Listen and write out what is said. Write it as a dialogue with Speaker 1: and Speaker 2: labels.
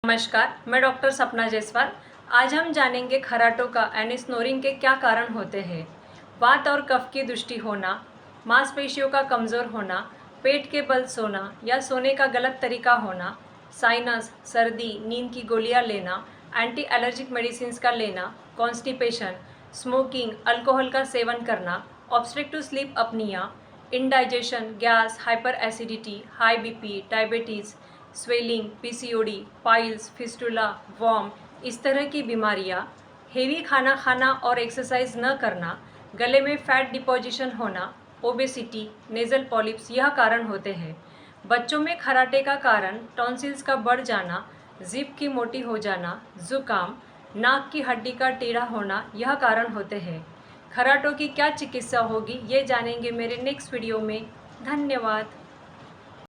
Speaker 1: नमस्कार, मैं डॉक्टर सपना जायसवाल। आज हम जानेंगे खराटों का यानी स्नोरिंग के क्या कारण होते हैं। वात और कफ की दृष्टि होना, मांसपेशियों का कमज़ोर होना, पेट के बल सोना या सोने का गलत तरीका होना, साइनस, सर्दी, नींद की गोलियां लेना, एंटी एलर्जिक मेडिसिन का लेना, कॉन्स्टिपेशन, स्मोकिंग, अल्कोहल का सेवन करना, obstructive sleep apnoea, indigestion, gas, hyper acidity, high BP, diabetes, swelling, PCOD, piles, fistula, worm, इस तरह की बीमारियां, हेवी खाना खाना और एक्सरसाइज न करना, गले में फैट डिपोजिशन होना, ओबेसिटी, नेजल पॉलिप्स यह कारण होते हैं। बच्चों में खराटे का कारण टॉन्सिल्स का बढ़ जाना, जिप की मोटी हो जाना, जुकाम, नाक की हड्डी का टेढ़ा होना यह कारण होते हैं। खराटों की क्या चिकित्सा होगी ये जानेंगे मेरे नेक्स्ट वीडियो में। धन्यवाद।